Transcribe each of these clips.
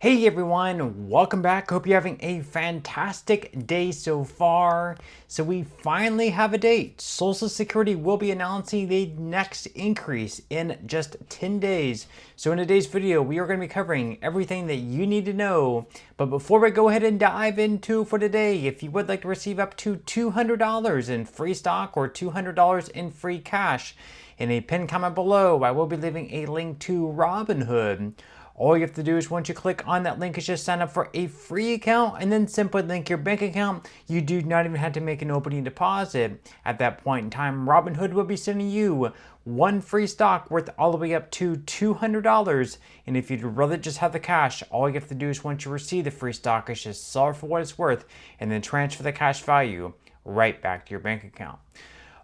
Hey everyone, welcome back. Hope you're having a fantastic day so far. So we finally have a date. Social Security will be announcing the next increase in just 10 days. So in today's video, we are going to be covering everything that you need to know. But before we go ahead and dive into for today, if you would like to receive up to $200 in free stock or $200 in free cash, in a pinned comment below, I will be leaving a link to Robinhood. All you have to do is once you click on that link is just sign up for a free account and then simply link your bank account. You do not even have to make an opening deposit. At that point in time, Robinhood will be sending you one free stock worth all the way up to $200. And if you'd rather just have the cash, all you have to do is once you receive the free stock is just sell it for what it's worth and then transfer the cash value right back to your bank account.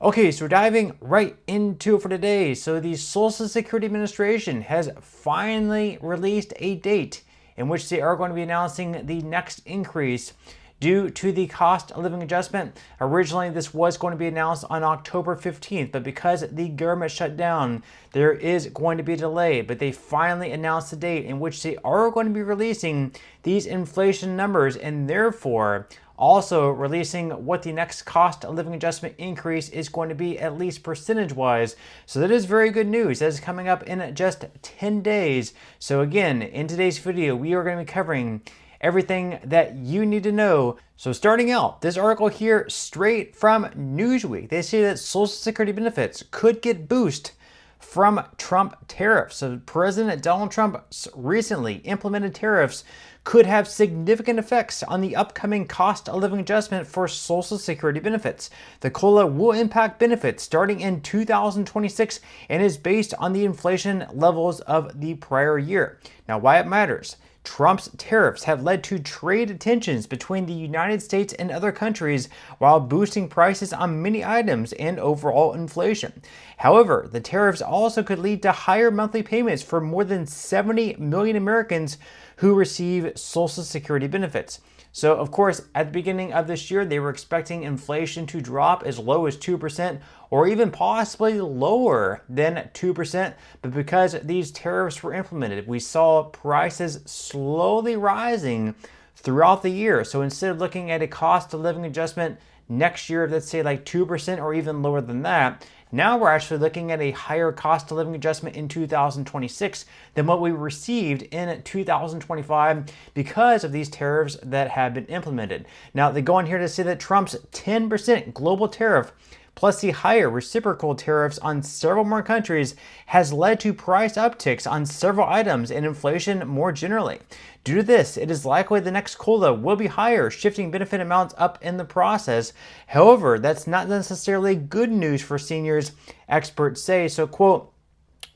Okay, so diving right into it for today. So the Social Security Administration has finally released a date in which they are going to be announcing the next increase due to the cost of living adjustment. Originally, this was going to be announced on October 15th, but because the government shut down, there is going to be a delay. But they finally announced the date in which they are going to be releasing these inflation numbers and therefore also releasing what the next cost of living adjustment increase is going to be, at least percentage-wise. So that is very good news. That is coming up in just 10 days. So again, in today's video, we are going to be covering everything that you need to know. So starting out, this article here straight from Newsweek, they say that Social Security benefits could get boost from Trump tariffs. So President Donald Trump recently implemented tariffs could have significant effects on the upcoming cost of living adjustment for Social Security benefits. The COLA will impact benefits starting in 2026 and is based on the inflation levels of the prior year. Now, why it matters. Trump's tariffs have led to trade tensions between the United States and other countries while boosting prices on many items and overall inflation. However, the tariffs also could lead to higher monthly payments for more than 70 million Americans who receive Social Security benefits. So, of course, at the beginning of this year, they were expecting inflation to drop as low as 2% or even possibly lower than 2%. But because these tariffs were implemented, we saw prices slowly rising throughout the year. So instead of looking at a cost of living adjustment next year, let's say like 2% or even lower than that, now we're actually looking at a higher cost of living adjustment in 2026 than what we received in 2025 because of these tariffs that have been implemented. Now, they go on here to say that Trump's 10% global tariff plus the higher reciprocal tariffs on several more countries has led to price upticks on several items and inflation more generally. Due to this, it is likely the next COLA will be higher, shifting benefit amounts up in the process. However, that's not necessarily good news for seniors, experts say. So, quote,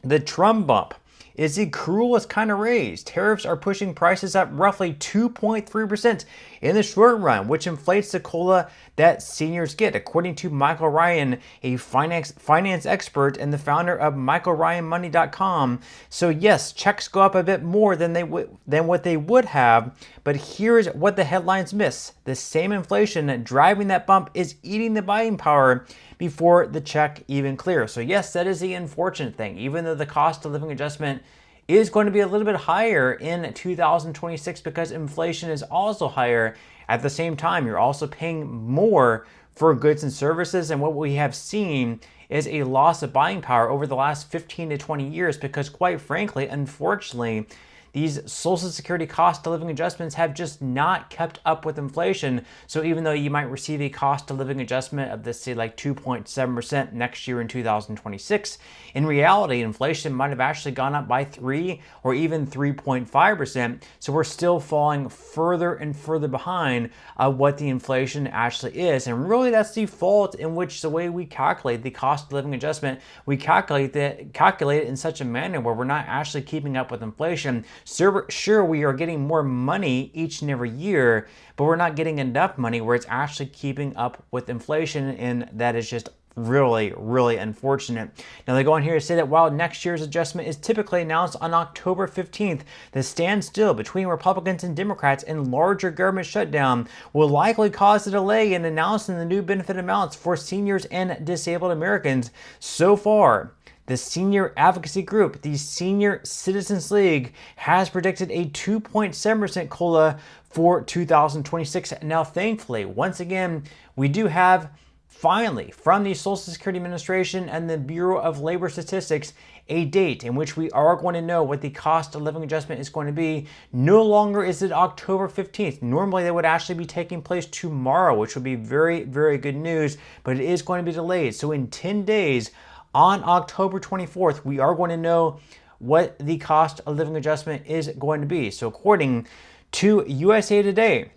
the Trump bump is the cruelest kind of raise. Tariffs are pushing prices up roughly 2.3% in the short run, which inflates the COLA that seniors get, according to Michael Ryan, a finance expert and the founder of MichaelRyanMoney.com. So yes, checks go up a bit more than what they would have, but here's what the headlines miss. The same inflation driving that bump is eating the buying power before the check even clears. So yes, that is the unfortunate thing. Even though the cost of living adjustment is going to be a little bit higher in 2026 because inflation is also higher, at the same time, you're also paying more for goods and services. And what we have seen is a loss of buying power over the last 15 to 20 years because, quite frankly, unfortunately, these Social Security cost of living adjustments have just not kept up with inflation. So even though you might receive a cost of living adjustment of this, say, like 2.7% next year in 2026, in reality, inflation might have actually gone up by 3 or even 3.5%. So we're still falling further and further behind what the inflation actually is. And really, that's the fault in which the way we calculate the cost of living adjustment, we calculate it in such a manner where we're not actually keeping up with inflation. Sure, we are getting more money each and every year, but we're not getting enough money where it's actually keeping up with inflation, and that is just really, really unfortunate. Now they go on here to say that while next year's adjustment is typically announced on October 15th, the standstill between Republicans and Democrats and larger government shutdown will likely cause a delay in announcing the new benefit amounts for seniors and disabled Americans. So far, the senior advocacy group, the Senior Citizens League, has predicted a 2.7% COLA for 2026. Now, thankfully, once again, we do have finally from the Social Security Administration and the Bureau of Labor Statistics a date in which we are going to know what the cost of living adjustment is going to be. No longer is it October 15th. Normally, they would actually be taking place tomorrow, which would be very, very good news, but it is going to be delayed. So in 10 days, on October 24th, we are going to know what the cost of living adjustment is going to be. So according to USA Today,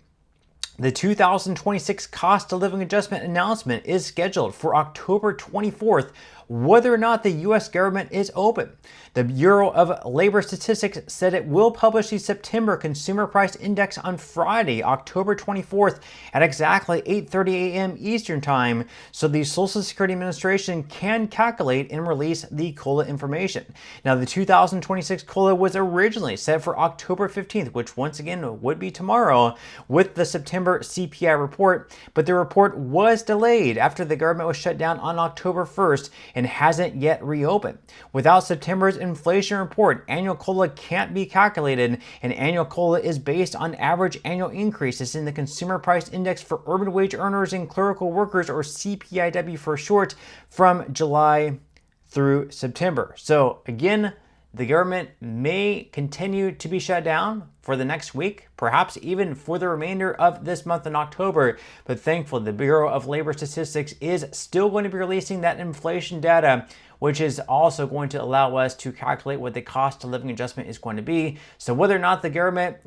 the 2026 cost of living adjustment announcement is scheduled for October 24th, whether or not the U.S. government is open. The Bureau of Labor Statistics said it will publish the September Consumer Price Index on Friday, October 24th at exactly 8:30 a.m. Eastern Time, so the Social Security Administration can calculate and release the COLA information. Now, the 2026 COLA was originally set for October 15th, which once again would be tomorrow, with the September CPI report, but the report was delayed after the government was shut down on October 1st and hasn't yet reopened. Without September's inflation report, annual COLA can't be calculated, and annual COLA is based on average annual increases in the Consumer Price Index for urban wage earners and clerical workers, or CPIW for short, from July through September. So again, the government may continue to be shut down for the next week, perhaps even for the remainder of this month in October. But thankfully, the Bureau of Labor Statistics is still going to be releasing that inflation data, which is also going to allow us to calculate what the cost of living adjustment is going to be. So whether or not the government,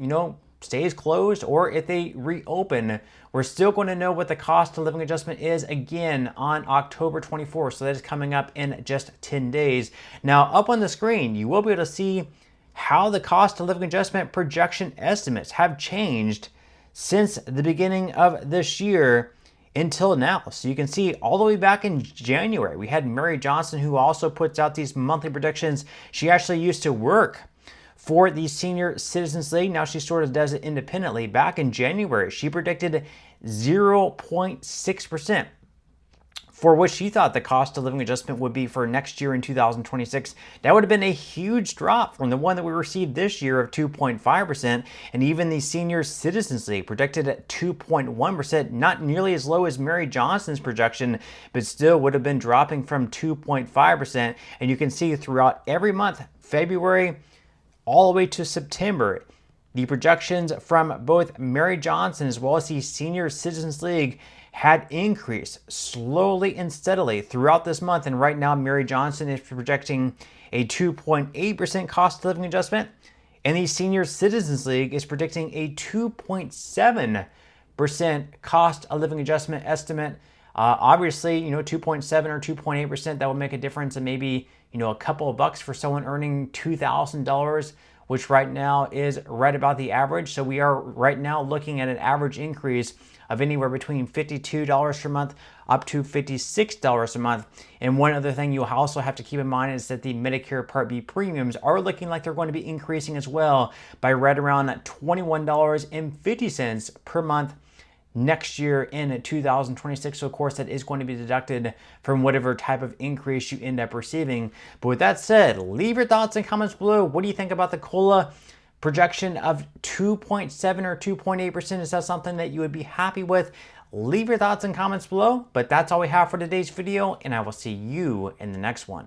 stays closed or if they reopen, we're still going to know what the cost of living adjustment is again on October 24th. So that is coming up in just 10 days. Now, up on the screen, you will be able to see how the cost of living adjustment projection estimates have changed since the beginning of this year until now. So you can see all the way back in January, we had Mary Johnson, who also puts out these monthly predictions. She actually used to work for the Senior Citizens League. Now she sort of does it independently. Back in January, she predicted 0.6% for what she thought the cost of living adjustment would be for next year in 2026. That would have been a huge drop from the one that we received this year of 2.5%. And even the Senior Citizens League predicted at 2.1%, not nearly as low as Mary Johnson's projection, but still would have been dropping from 2.5%. And you can see throughout every month, February all the way to September, the projections from both Mary Johnson as well as the Senior Citizens League had increased slowly and steadily throughout this month. And right now, Mary Johnson is projecting a 2.8% cost of living adjustment, and the Senior Citizens League is predicting a 2.7% cost of living adjustment estimate. Obviously, 2.7 or 2.8%, that would make a difference in maybe, a couple of bucks for someone earning $2,000, which right now is right about the average. So we are right now looking at an average increase of anywhere between $52 per month up to $56 a month. And one other thing you'll also have to keep in mind is that the Medicare Part B premiums are looking like they're going to be increasing as well by right around $21.50 per month next year in 2026. So of course that is going to be deducted from whatever type of increase you end up receiving. But with that said, leave your thoughts and comments below. What do you think about the COLA projection of 2.7 or 2.8%? Is that something that you would be happy with? Leave your thoughts and comments below. But that's all we have for today's video, and I will see you in the next one.